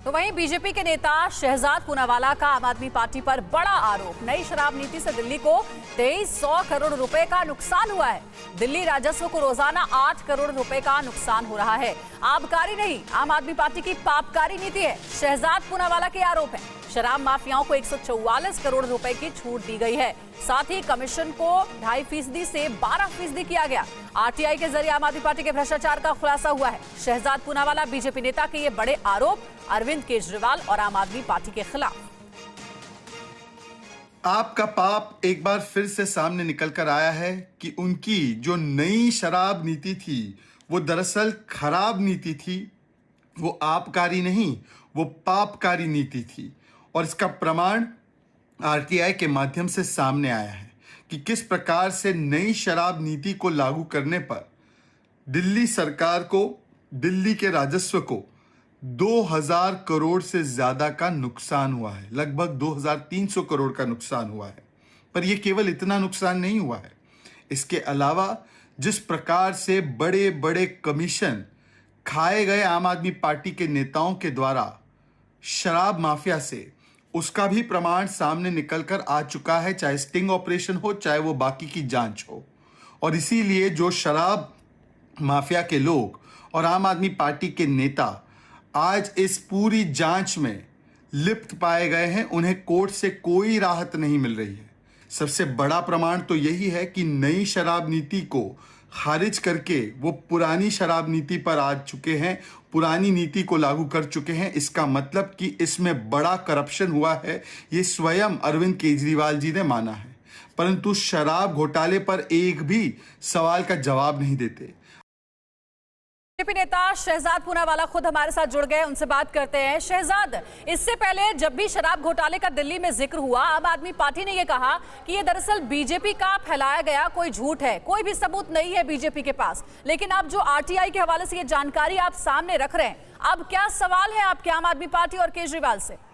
तो वहीं बीजेपी के नेता शहजाद पूनावाला का आम आदमी पार्टी पर बड़ा आरोप। नई शराब नीति से दिल्ली को 2300 करोड़ रुपए का नुकसान हुआ है। दिल्ली राजस्व को रोजाना 8 करोड़ रुपए का नुकसान हो रहा है। आबकारी नहीं, आम आदमी पार्टी की पापकारी नीति है, शहजाद पूनावाला के आरोप है। शराब माफियाओं को 144 करोड़ रुपए की छूट दी गई है। साथ ही कमीशन को 2.5% से 12% किया गया। आरटीआई के जरिए आम आदमी पार्टी के भ्रष्टाचार का खुलासा हुआ है। शहजाद पूनावाला बीजेपी नेता के ये बड़े आरोप अरविंद केजरीवाल और आम आदमी पार्टी के खिलाफ। आपका पाप एक बार फिर से सामने निकल कर आया है कि उनकी जो नई शराब नीति थी वो दरअसल खराब नीति थी। वो आबकारी नहीं, वो पापकारी नीति थी। और इसका प्रमाण आरटीआई के माध्यम से सामने आया है कि किस प्रकार से नई शराब नीति को लागू करने पर दिल्ली सरकार को, दिल्ली के राजस्व को 2000 करोड़ से ज्यादा का नुकसान हुआ है। लगभग 2300 करोड़ का नुकसान हुआ है। पर यह केवल इतना नुकसान नहीं हुआ है, इसके अलावा जिस प्रकार से बड़े बड़े कमीशन खाए गए आम आदमी पार्टी के नेताओं के द्वारा शराब माफिया से, उसका भी प्रमाण सामने निकल कर आ चुका है, चाहे स्टिंग ऑपरेशन हो, चाहे वो बाकी की जांच हो। और इसीलिए जो शराब माफिया के लोग और आम आदमी पार्टी के नेता आज इस पूरी जांच में लिप्त पाए गए हैं, उन्हें कोर्ट से कोई राहत नहीं मिल रही है। सबसे बड़ा प्रमाण तो यही है कि नई शराब नीति को खारिज करके वो पुरानी शराब नीति पर आ चुके हैं, पुरानी नीति को लागू कर चुके हैं। इसका मतलब कि इसमें बड़ा करप्शन हुआ है, ये स्वयं अरविंद केजरीवाल जी ने माना है। परंतु शराब घोटाले पर एक भी सवाल का जवाब नहीं देते। बीजेपी नेता शहजाद पूनावाला खुद हमारे साथ जुड़ गए, उनसे बात करते हैं। शहजाद, इससे पहले जब भी शराब घोटाले का दिल्ली में जिक्र हुआ, आम आदमी पार्टी ने यह कहा कि ये दरअसल बीजेपी का फैलाया गया कोई झूठ है, कोई भी सबूत नहीं है बीजेपी के पास। लेकिन अब जो आरटीआई के हवाले से ये जानकारी आप सामने रख रहे हैं, अब क्या सवाल है आपके आम आदमी पार्टी और केजरीवाल से?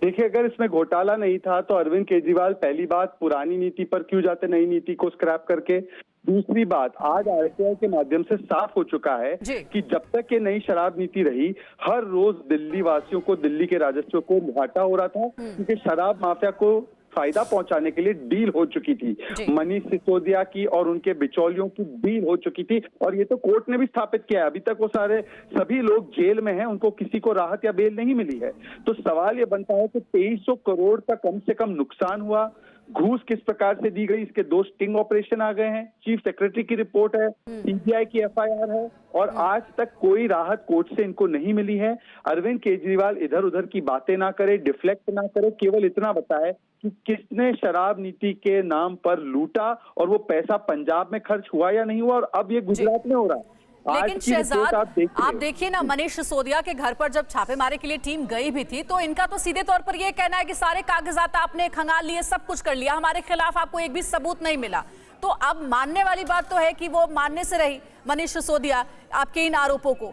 देखिए, अगर इसमें घोटाला नहीं था तो अरविंद केजरीवाल पहली बात पुरानी नीति पर क्यों जाते, नई नीति को स्क्रैप करके। दूसरी बात, आज आरटीआई के माध्यम से साफ हो चुका है कि जब तक ये नई शराब नीति रही, हर रोज दिल्ली वासियों को, दिल्ली के राजस्व को घाटा हो रहा था, क्योंकि शराब माफिया को फायदा पहुंचाने के लिए डील हो चुकी थी। मनीष सिसोदिया की और उनके बिचौलियों की डील हो चुकी थी, और ये तो कोर्ट ने भी स्थापित किया है। अभी तक वो सभी लोग जेल में हैं, उनको किसी को राहत या बेल नहीं मिली है। तो सवाल ये बनता है कि 2300 करोड़ का कम से कम नुकसान हुआ, घूस किस प्रकार से दी गई, इसके 2 स्टिंग ऑपरेशन आ गए हैं, चीफ सेक्रेटरी की रिपोर्ट है, सीबीआई की एफआईआर है, और आज तक कोई राहत कोर्ट से इनको नहीं मिली है। अरविंद केजरीवाल इधर उधर की बातें ना करे, डिफ्लेक्ट ना करे, केवल इतना बताए कि किसने शराब नीति के नाम पर लूटा और वो पैसा पंजाब में खर्च हुआ या नहीं हुआ, और अब ये गुजरात में हो रहा है। लेकिन शहजाद, आप देखिए ना, मनीष सिसोदिया के घर पर जब छापेमारी के लिए टीम गई भी थी, तो इनका तो सीधे तौर पर यह कहना है कि सारे कागजात आपने खंगाल लिए, सब कुछ कर लिया, हमारे खिलाफ आपको एक भी सबूत नहीं मिला। तो अब मानने वाली बात तो है कि वो मानने से रही मनीष सिसोदिया आपके इन आरोपों को।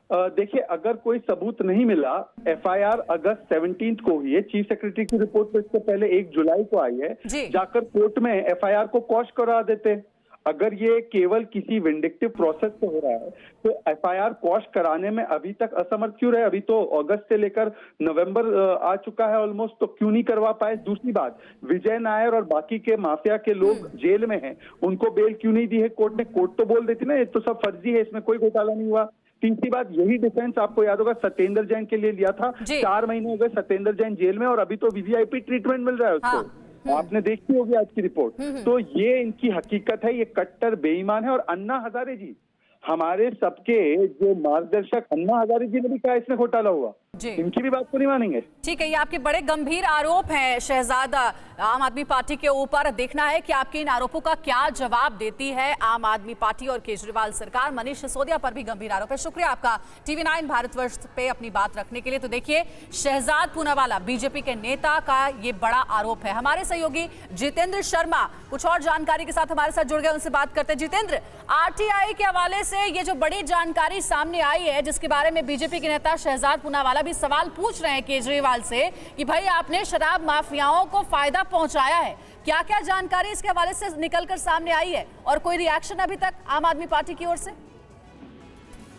देखिए, अगर कोई सबूत नहीं मिला, एफआईआर अगस्त 17 को हुई है, चीफ सेक्रेटरी की रिपोर्ट तो इससे पहले 1 जुलाई को आई है, जाकर कोर्ट में एफआईआर को क्वॉश करा देते। अगर ये केवल किसी विंडिक्टिव प्रोसेस से हो रहा है तो एफआईआर क्वॉश कराने में अभी तक असमर्थ क्यों रहे? अभी तो अगस्त से लेकर नवंबर आ चुका है ऑलमोस्ट, तो क्यों नहीं करवा पाए? दूसरी बात, विजय नायर और बाकी के माफिया के लोग जेल में हैं, उनको बेल क्यों नहीं दी है कोर्ट ने? कोर्ट तो बोल देती ना ये तो सब फर्जी है, इसमें कोई घोटाला नहीं हुआ। तीसरी बात, यही डिफेंस आपको याद होगा सत्येंद्र जैन के लिए लिया था। 4 महीने हो गए सत्येंद्र जैन जेल में, और अभी तो वीवीआईपी ट्रीटमेंट मिल रहा है उसको। आपने देखी होगी आज की रिपोर्ट। तो ये इनकी हकीकत है, ये कट्टर बेईमान है। और अन्ना हजारे जी, हमारे सबके जो मार्गदर्शक अन्ना हजारे जी ने भी कहा इसमें घोटाला हुआ, इनकी भी बात को नहीं मानेंगे। ठीक है, ये आपके बड़े गंभीर आरोप हैं शहजाद आम आदमी पार्टी के ऊपर। देखना है कि आपके इन आरोपों का क्या जवाब देती है आम आदमी पार्टी और केजरीवाल सरकार। मनीष सिसोदिया पर भी गंभीर आरोप है। शुक्रिया आपका TV9 भारतवर्ष पे अपनी बात रखने के लिए। तो देखिए, शहजाद पूनावाला बीजेपी के नेता का ये बड़ा आरोप है। हमारे सहयोगी जितेंद्र शर्मा कुछ और जानकारी के साथ हमारे साथ जुड़ गए, उनसे बात करते हैं। जितेंद्र, आरटीआई के हवाले से ये जो बड़ी जानकारी सामने आई है, जिसके बारे में बीजेपी के नेता शहजाद पूनावाला भी सवाल पूछ रहे हैं केजरीवाल से कि भाई आपने शराब माफियाओं को फायदा पहुंचाया है, क्या क्या जानकारी इसके हवाले से निकलकर सामने आई है और कोई रिएक्शन अभी तक आम आदमी पार्टी की ओर से?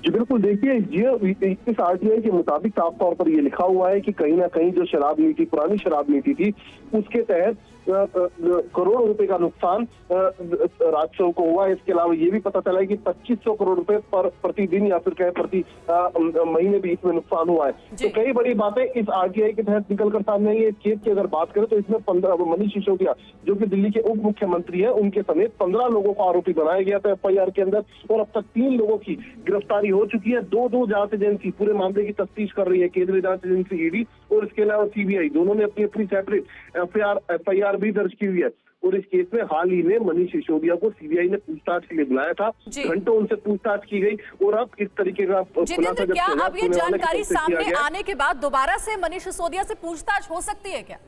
जी बिल्कुल, देखिए ये इस आरटीआई के मुताबिक साफ तौर पर ये लिखा हुआ है कि कहीं ना कहीं जो शराब नीति, पुरानी शराब नीति थी, उसके तहत करोड़ों रुपए का नुकसान राजस्व को हुआ। इसके अलावा ये भी पता चला है कि 2500 करोड़ रुपए प्रतिदिन या फिर कहे प्रति महीने भी इसमें नुकसान हुआ है। तो कई बड़ी बातें इस आरटीआई के तहत निकलकर सामने आई है। इस केस की अगर बात करें तो इसमें 15 मनीष सिसोदिया जो कि दिल्ली के उप मुख्यमंत्री है, उनके समेत 15 लोगों को आरोपी बनाया गया था एफआईआर के अंदर, और अब तक 3 लोगों की गिरफ्तारी हो चुकी है। दो जांच एजेंसी पूरे मामले की तफ्तीश कर रही है, केंद्रीय जांच एजेंसी ईडी और इसके अलावा सीबीआई, दोनों ने अपनी अपनी सेपरेट एफआईआर भी दर्ज की हुई है। और इस केस में हाल ही में मनीष सिसोदिया को सीबीआई ने पूछताछ के लिए बुलाया था, घंटों उनसे पूछताछ की गई और अब इस तरीके का जितेंद्र, क्या अब ये जानकारी सामने आने के बाद दोबारा से मनीष सिसोदिया से पूछताछ हो सकती है क्या?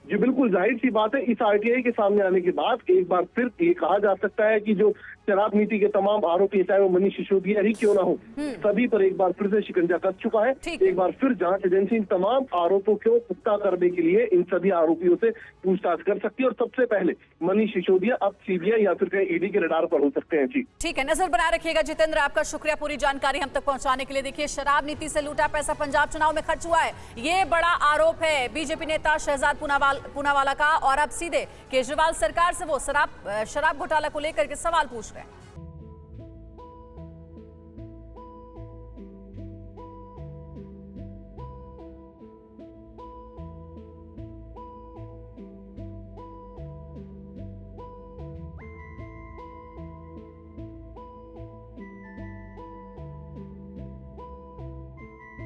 जी बिल्कुल, जाहिर सी बात है, इस आरटीआई के सामने आने के बाद एक बार फिर ये कहा जा सकता है कि जो शराब नीति के तमाम आरोपी, चाहे वो मनीष सिसोदिया ही क्यों ना हो, सभी पर एक बार फिर से शिकंजा कस चुका है। एक बार फिर जांच एजेंसी इन तमाम आरोपों को पुख्ता करने के लिए इन सभी आरोपियों से पूछताछ कर सकती है और सबसे पहले मनीष सिसोदिया अब सीबीआई या फिर कहीं ईडी के रडार पर हो सकते हैं। जी ठीक है, नजर बनाए रखिएगा। जितेंद्र, आपका शुक्रिया पूरी जानकारी हम तक पहुंचाने के लिए। देखिए, शराब नीति से लूटा पैसा पंजाब चुनाव में खर्च हुआ है, ये बड़ा आरोप है बीजेपी नेता शहजाद पूनावाला का, और अब सीधे केजरीवाल सरकार से वो शराब घोटाला को लेकर के सवाल पूछ रहे हैं।